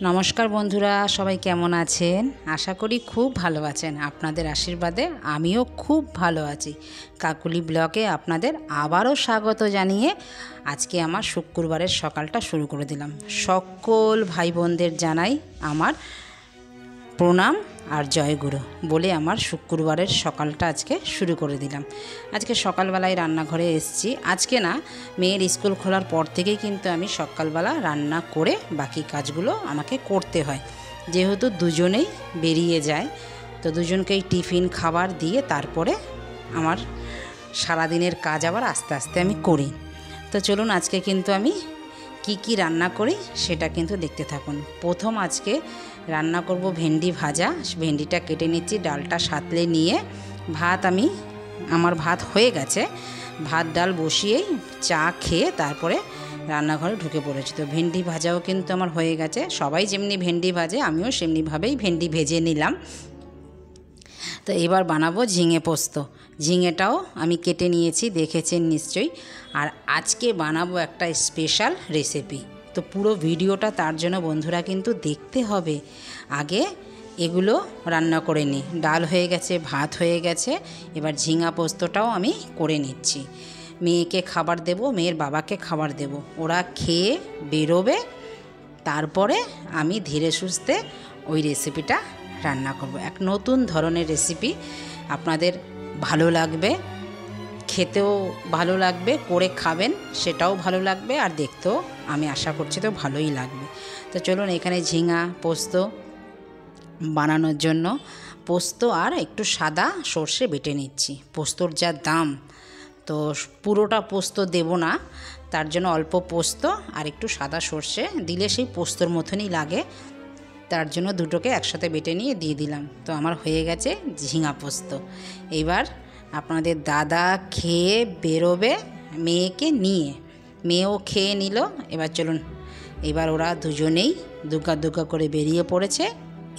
নমস্কার বন্ধুরা, সবাই কেমন আছেন? আশা করি খুব ভালো আছেন। আপনাদের আশীর্বাদে আমিও খুব ভালো আছি। কাকুলি ব্লগে আপনাদের আবারও স্বাগত জানিয়ে আজকে আমার শুক্রবারের সকালটা শুরু করে দিলাম। সকল ভাই বোনদের জানাই আমার প্রণাম আর জয়গুরু বলে আমার শুক্রবারের সকালটা আজকে শুরু করে দিলাম। আজকে সকালবেলায় রান্নাঘরে এসেছি। আজকে না, মেয়ের স্কুল খোলার পর থেকেই কিন্তু আমি সকালবেলা রান্না করে বাকি কাজগুলো আমাকে করতে হয়, যেহেতু দুজনেই বেরিয়ে যায়। তো দুজনকেই টিফিন খাবার দিয়ে তারপরে আমার সারাদিনের কাজ আবার আস্তে আস্তে আমি করি। তো চলুন, আজকে কিন্তু আমি কি রান্না করি সেটা কিন্তু দেখতে থাকুন। প্রথম আজকে রান্না করব ভেন্ডি ভাজা। ভেন্ডিটা কেটে নিচ্ছি, ডালটা সাঁতলে নিয়ে আমার ভাত হয়ে গেছে। ভাত ডাল বসিয়েই চা খেয়ে তারপরে রান্নাঘরে ঢুকে পড়েছি। তো ভেন্ডি ভাজাও কিন্তু আমার হয়ে গেছে। সবাই যেমনি ভেন্ডি ভাজে আমিও সেমনিভাবেই ভেন্ডি ভেজে নিলাম। তো এবার বানাবো ঝিঙে পোস্ত। ঝিঙেটাও আমি কেটে নিয়েছি, দেখেছেন নিশ্চয়ই। আর আজকে বানাবো একটা স্পেশাল রেসিপি। তো পুরো ভিডিওটা তার জন্য বন্ধুরা কিন্তু দেখতে হবে। আগে এগুলো রান্না করে নিই। ডাল হয়ে গেছে, ভাত হয়ে গেছে, এবার ঝিঙা পোস্তটাও আমি করে নিচ্ছি। মেয়েকে খাবার দেব, মেয়ের বাবাকে খাবার দেব, ওরা খেয়ে বেরোবে, তারপরে আমি ধীরে সুস্থে ওই রেসিপিটা রান্না করব। এক নতুন ধরনের রেসিপি, আপনাদের ভালো লাগবে, খেতেও ভালো লাগবে, করে খাবেন সেটাও ভালো লাগবে, আর দেখতেও আমি আশা করছি তো ভালোই লাগবে। তো চলুন, এখানে ঝিঙা পোস্ত বানানোর জন্য পোস্ত আর একটু সাদা সর্ষে বেটে নিচ্ছি। পোস্তর যা দাম, তো পুরোটা পোস্ত দেব না, তার জন্য অল্প পোস্ত আর একটু সাদা সর্ষে দিলে সেই পোস্তর মতনই লাগে, তার জন্য দুটোকে একসাথে বেটে নিয়ে দিয়ে দিলাম। তো আমার হয়ে গেছে ঝিঙা পোস্ত। এবার আপনাদের দাদা খেয়ে বেরোবে মেয়েকে নিয়ে, মেয়েও খেয়ে নিল। এবার চলুন, এবার ওরা দুজনেই দুগ্গা দুগ্গা করে বেরিয়ে পড়েছে।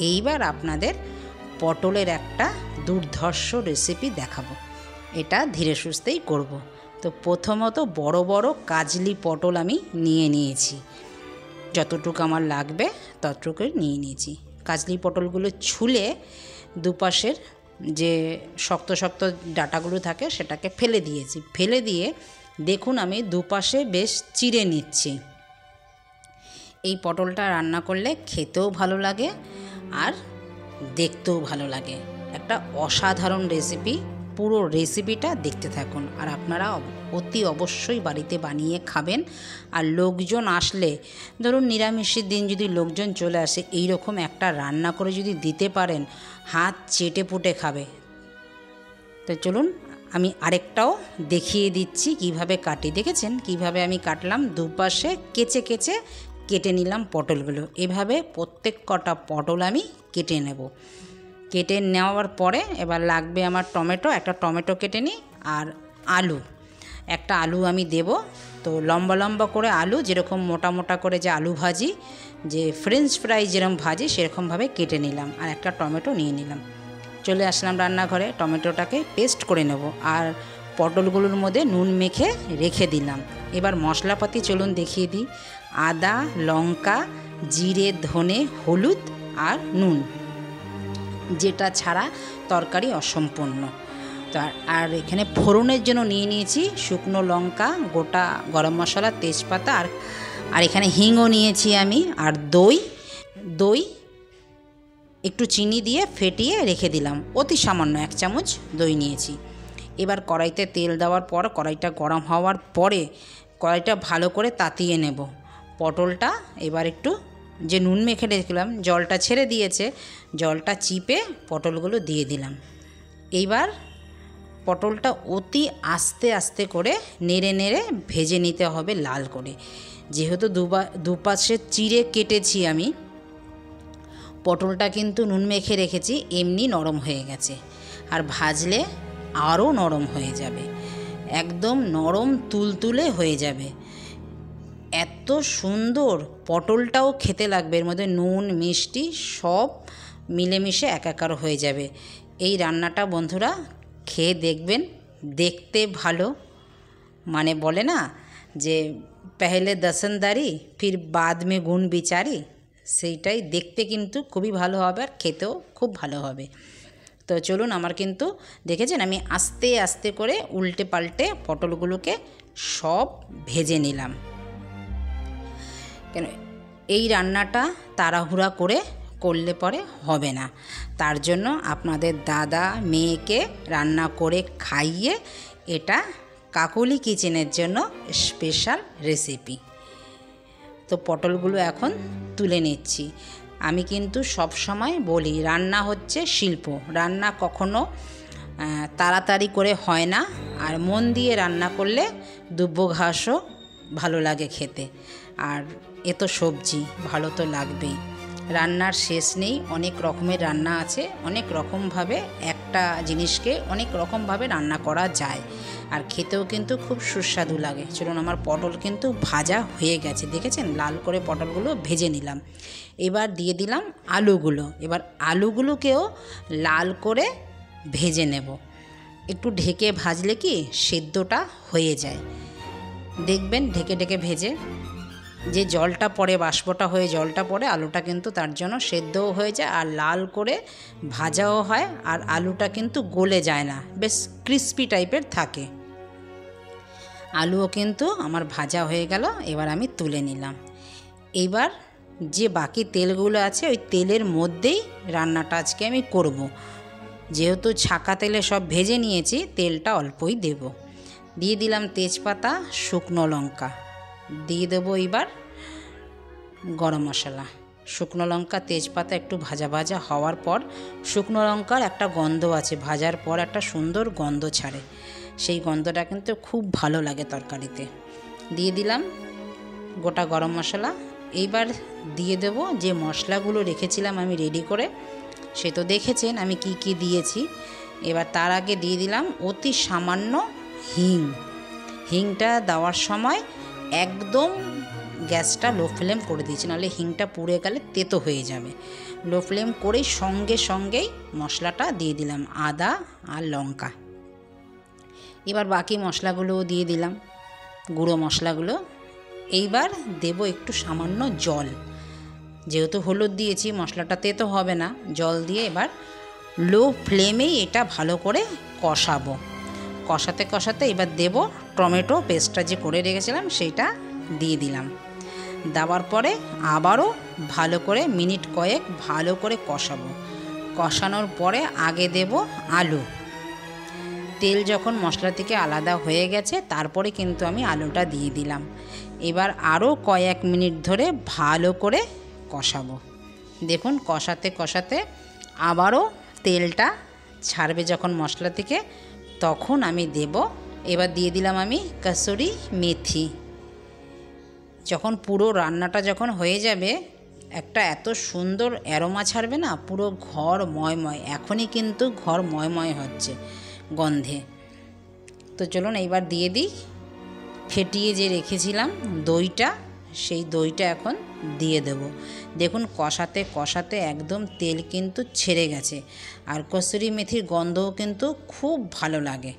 এইবার আপনাদের পটলের একটা দুর্ধর্ষ রেসিপি দেখাবো। এটা ধীরে সুস্থেই করব। তো প্রথমত বড় বড় কাজলি পটল আমি নিয়ে নিয়েছি, যতটুকু আমার লাগবে ততটুকুই নিয়ে নিয়েছি। কাজলি পটলগুলো ছুলে দুপাশের যে শক্ত শক্ত ডাঁটাগুলো থাকে সেটাকে ফেলে দিয়েছি। ফেলে দিয়ে দেখুন আমি দুপাশে বেশ চিড়ে নিচ্ছি। এই পটলটা রান্না করলে খেতেও ভালো লাগে আর দেখতেও ভালো লাগে। একটা অসাধারণ রেসিপি। পুরো রেসিপিটা দেখতে থাকুন, আর আপনারা অতি অবশ্যই বাড়িতে বানিয়ে খাবেন। আর লোকজন আসলে, ধরুন নিরামিষের দিন যদি লোকজন চলে আসে, এই রকম একটা রান্না করে যদি দিতে পারেন, হাত চেটে পুটে খাবে। তো চলুন, আমি আরেকটাও দেখিয়ে দিচ্ছি কিভাবে কাটি। দেখেছেন কিভাবে আমি কাটলাম? দুপাশে কেচে কেচে কেটে নিলাম পটলগুলো। এভাবে প্রত্যেক কটা পটল আমি কেটে নেব। কেটে নেওয়ার পরে এবার লাগবে আমার টমেটো, একটা টমেটো কেটে নিই, আর আলু, একটা আলু আমি দেব। তো লম্বা লম্বা করে আলু, যেরকম মোটা মোটা করে যে আলু ভাজি, যে ফ্রেঞ্চ ফ্রাই যেরকম ভাজি, সেরকমভাবে কেটে নিলাম, আর একটা টমেটো নিয়ে নিলাম। চলে আসলাম রান্নাঘরে, টমেটোটাকে পেস্ট করে নেব, আর পটলগুলোর মধ্যে নুন মেখে রেখে দিলাম। এবার মশলাপাতি চলুন দেখিয়ে দিই। আদা, লঙ্কা, জিরে, ধনে, হলুদ আর নুন, যেটা ছাড়া তরকারি অসম্পূর্ণ। তো আর এখানে ফোড়নের জন্য নিয়ে নিয়েছি শুকনো লঙ্কা, গোটা গরম মশলা, তেজপাতা, আর এখানে হিংও নিয়েছি আমি, আর দই একটু চিনি দিয়ে ফেটিয়ে রেখে দিলাম। অতি সামান্য 1 চামচ দই নিয়েছি। এবার কড়াইতে তেল দেওয়ার পর, কড়াইটা গরম হওয়ার পরে কড়াইটা ভালো করে তাতিয়ে নেব। পটলটা এবার একটু, যে নুন মেখে রেখেছিলাম, জলটা ছেড়ে দিয়েছে, জলটা চিপে পটলগুলো দিয়ে দিলাম। এইবার পটলটা অতি আস্তে আস্তে করে নেড়ে নেড়ে ভেজে নিতে হবে লাল করে। যেহেতু দুপাশে চিড়ে কেটেছি আমি, পটলটা কিন্তু নুন মেখে রেখেছি, এমনি নরম হয়ে গেছে, আর ভাজলে আরও নরম হয়ে যাবে, একদম নরম তুলতুলে হয়ে যাবে। এত সুন্দর পটলটাও খেতে লাগবে, এর মধ্যে নুন মিষ্টি সব মিলেমিশে একাকার হয়ে যাবে। এই রান্নাটা বন্ধুরা খেয়ে দেখবেন, দেখতে ভালো, মানে বলে না যে পেহলে দসনদারি ফির বাদ মে গুণ বিচারি, সেইটাই দেখতে কিন্তু খুবই ভালো হবে আর খেতেও খুব ভালো হবে। তো চলুন, আমার কিন্তু দেখেছেন আমি আস্তে আস্তে করে উল্টে পাল্টে পটলগুলোকে সব ভেজে নিলাম। কেন এই রান্নাটা তাড়াহুড়া করে করলে পরে হবে না, তার জন্য আপনাদের দাদা মেয়েকে রান্না করে খাইয়ে এটা কাকলি কিচেনের জন্য স্পেশাল রেসিপি। তো পটলগুলো এখন তুলে নিচ্ছি। আমি কিন্তু সব সময় বলি রান্না হচ্ছে শিল্প, রান্না কখনো তাড়াতাড়ি করে হয় না, আর মন দিয়ে রান্না করলে দুব্বো ঘাসও ভালো লাগে খেতে, আর এ তো সবজি ভালো তো লাগবেই। রান্নার শেষ নেই, অনেক রকমের রান্না আছে, অনেক রকমভাবে একটা জিনিসকে অনেক রকমভাবে রান্না করা যায়, আর খেতেও কিন্তু খুব সুস্বাদু লাগে। চলুন, আমার পটল কিন্তু ভাজা হয়ে গেছে, দেখেছেন লাল করে পটলগুলো ভেজে নিলাম। এবার দিয়ে দিলাম আলুগুলো। এবার আলুগুলোকেও লাল করে ভেজে নেব। একটু ঢেকে ভাজলে কি সেদ্ধটা হয়ে যায়, দেখবেন ঢেকে ঢেকে ভেজে যে জলটা পড়ে, বাষ্পটা হয়ে জলটা পড়ে, আলুটা কিন্তু তার জন্য সেদ্ধও হয়ে যায় আর লাল করে ভাজাও হয়, আর আলুটা কিন্তু গলে যায় না, বেশ ক্রিস্পি টাইপের থাকে। আলুও কিন্তু আমার ভাজা হয়ে গেল, এবার আমি তুলে নিলাম। এবার যে বাকি তেলগুলো আছে ওই তেলের মধ্যেই রান্নাটা আজকে আমি করব। যেহেতু ছাকা তেলে সব ভেজে নিয়েছি, তেলটা অল্পই দেব। দিয়ে দিলাম তেজপাতা, শুকনো লঙ্কা, দিয়ে দেবো এবার গরম মশলা। শুকনো লঙ্কা তেজপাতা একটু ভাজা ভাজা হওয়ার পর, শুকনো লঙ্কার একটা গন্ধ আছে, ভাজার পর একটা সুন্দর গন্ধ ছাড়ে, সেই গন্ধটা কিন্তু খুব ভালো লাগে তরকারিতে। দিয়ে দিলাম গোটা গরম মশলা। এইবার দিয়ে দেব যে মশলাগুলো রেখেছিলাম আমি রেডি করে, সে তো দেখেছেন আমি কি কি দিয়েছি। এবার তার আগে দিয়ে দিলাম অতি সামান্য হিং। হিংটা দেওয়ার সময় একদম গ্যাসটা লো ফ্লেম করে দিয়েছি, নাহলে হিংটা পুড়ে গেলে তেতো হয়ে যাবে। লো ফ্লেম করেই সঙ্গেই মশলাটা দিয়ে দিলাম, আদা আর লঙ্কা। এবার বাকি মশলাগুলোও দিয়ে দিলাম, গুঁড়ো মশলাগুলো। এইবার দেব একটু সামান্য জল, যেহেতু হলুদ দিয়েছি মশলাটা তেতো হবে না, জল দিয়ে এবার লো ফ্লেমেই এটা ভালো করে কষাবো। কষাতে কষাতে এবার দেব টমেটো পেস্টটা যে করে রেখেছিলাম সেইটা দিয়ে দিলাম। দেওয়ার পরে আবারও ভালো করে মিনিট কয়েক ভালো করে কষাবো। কষানোর পরে আগে দেব আলু। তেল যখন মশলা থেকে আলাদা হয়ে গেছে তারপরে কিন্তু আমি আলুটা দিয়ে দিলাম। এবার আরও কয়েক মিনিট ধরে ভালো করে কষাবো। দেখুন কষাতে কষাতে আবারও তেলটা ছাড়বে যখন মশলা থেকে, তখন আমি দেব, এবার দিয়ে দিলাম আমি কসুরি মেথি। যখন পুরো রান্নাটা যখন হয়ে যাবে, একটা এত সুন্দর অ্যারোমা ছাড়বে না, পুরো ঘর ময়ময়। এখনই কিন্তু ঘর ময়ময় হচ্ছে গন্ধে। তো চলুন এইবার দিয়ে দিই ফেটিয়ে যে রেখেছিলাম দইটা, সেই দইটা এখন দিয়ে দেব। দেখুন কষাতে কষাতে একদম তেল কিন্তু ছেড়ে গেছে, আর কসুরি মেথির গন্ধও কিন্তু খুব ভালো লাগে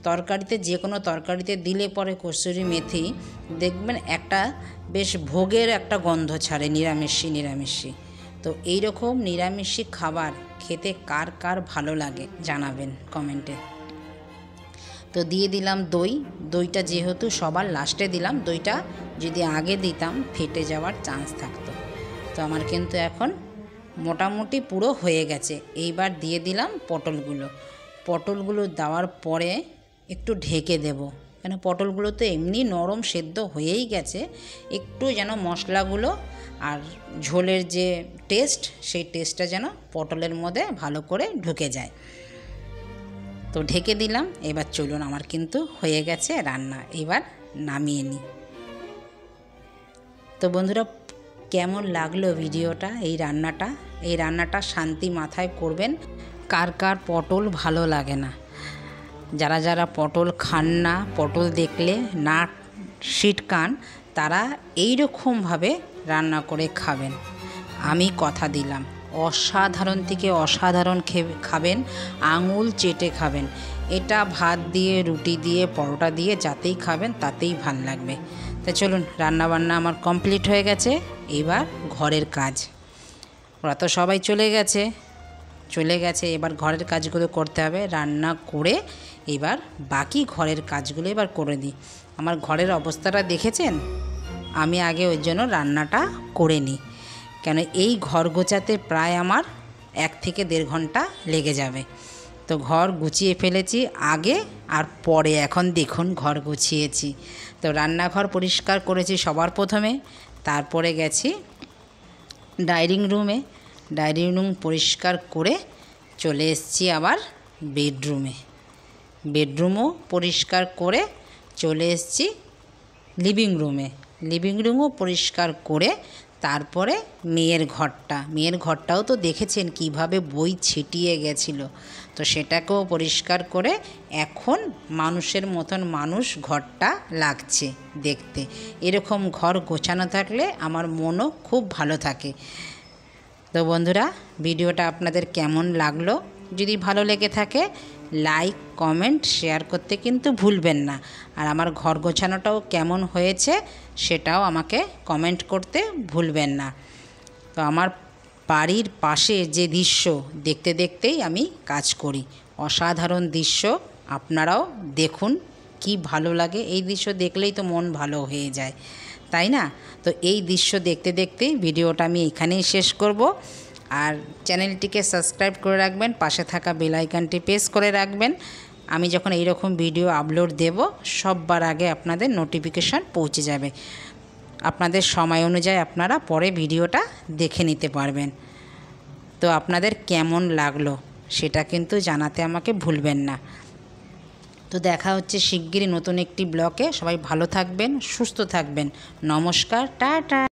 তরকারিতে। যে কোনো তরকারিতে দিলে পরে কসুরি মেথি দেখবেন একটা বেশ ভোগের একটা গন্ধ ছাড়ে, নিরামিষি। তো এইরকম নিরামিষি খাবার খেতে কার কার ভালো লাগে জানাবেন কমেন্টে। তো দিয়ে দিলাম দই। দইটা যেহেতু সবার লাস্টে দিলাম, দইটা যদি আগে দিতাম ফেটে যাওয়ার চান্স থাকতো। তো আমার কিন্তু এখন মোটামুটি পুরো হয়ে গেছে। এইবার দিয়ে দিলাম পটলগুলো দেওয়ার পরে একটু ঢেকে দেব, কেন পটলগুলো তো এমনি নরম সেদ্ধ হয়েই গেছে, একটু যেন মশলাগুলো আর ঝোলের যে টেস্ট, সেই টেস্টটা যেন পটলের মধ্যে ভালো করে ঢুকে যায়। তো ঢেকে দিলাম। এবার চলুন, আমার কিন্তু হয়ে গেছে রান্না, এবার নামিয়ে নিই। তো বন্ধুরা, কেমন লাগলো ভিডিওটা? এই রান্নাটা শান্তি মাথায় করবেন। কার কার পটল ভালো লাগে না? যারা যারা পটল খান না, পটল দেখলে না ছিটকান, তারা এইরকমভাবে রান্না করে খাবেন। আমি কথা দিলাম, অসাধারণ থেকে অসাধারণ খাবেন, আঙুল চেটে খাবেন। এটা ভাত দিয়ে, রুটি দিয়ে, পরোটা দিয়ে যাতেই খাবেন তাতেই ভাল লাগবে। তো চলুন, রান্না বান্না আমার কমপ্লিট হয়ে গেছে। এবার ঘরের কাজ, ওরা তো সবাই চলে গেছে, এবার ঘরের কাজগুলো করতে হবে। রান্না করে এবার বাকি ঘরের কাজগুলো এবার করে দিই। আমার ঘরের অবস্থাটা দেখেছেন? আমি আগে ওই জন্য রান্নাটা করে নিই, কেন এই ঘর গোছাতে প্রায় আমার 1 থেকে 1.5 ঘন্টা লেগে যাবে। তো ঘর গুছিয়ে ফেলেছি আগে, আর পরে এখন দেখুন ঘর গুছিয়েছি। তো রান্নাঘর পরিষ্কার করেছি সবার প্রথমে, তারপরে গেছি ডাইনিং রুম পরিষ্কার করে চলে এসেছি আবার বেডরুমও পরিষ্কার করে চলে এসেছি লিভিং রুমও পরিষ্কার করে তারপরে মেয়ের ঘরটাও তো দেখেছেন কিভাবে বই ছিটিয়ে গেছিল। তো সেটাকেও পরিষ্কার করে এখন মানুষের মতন ঘরটা লাগছে দেখতে। এরকম ঘর গোছানো থাকলে আমার মনও খুব ভালো থাকে। তো বন্ধুরা, ভিডিওটা আপনাদের কেমন লাগলো? যদি ভালো লেগে থাকে লাইক, কমেন্ট, শেয়ার করতে কিন্তু ভুলবেন না। আর আমার ঘর গোছানোটাও কেমন হয়েছে সেটাও আমাকে কমেন্ট করতে ভুলবেন না। তো আমার বাড়ির পাশে যে দৃশ্য দেখতে দেখতেই আমি কাজ করি, অসাধারণ দৃশ্য। আপনারাও দেখুন, কি ভালো লাগে। এই দৃশ্য দেখলেই তো মন ভালো হয়ে যায়, তাই না? তো এই দৃশ্য দেখতে দেখতেই ভিডিওটা আমি এখানেই শেষ করব। আর চ্যানেলটিকে সাবস্ক্রাইব করে রাখবেন, পাশে থাকা বেল আইকনটি প্রেস করে রাখবেন। আমি যখন এইরকম ভিডিও আপলোড দেব সববার আগে আপনাদের নোটিফিকেশান পৌঁছে যাবে। আপনাদের সময় অনুযায়ী আপনারা পরে ভিডিওটা দেখে নিতে পারবেন। তো আপনাদের কেমন লাগলো সেটা কিন্তু জানাতে আমাকে ভুলবেন না। তো দেখা হচ্ছে শিগগিরই নতুন একটি ব্লগে। সবাই ভালো থাকবেন, সুস্থ থাকবেন। নমস্কার, টাটা।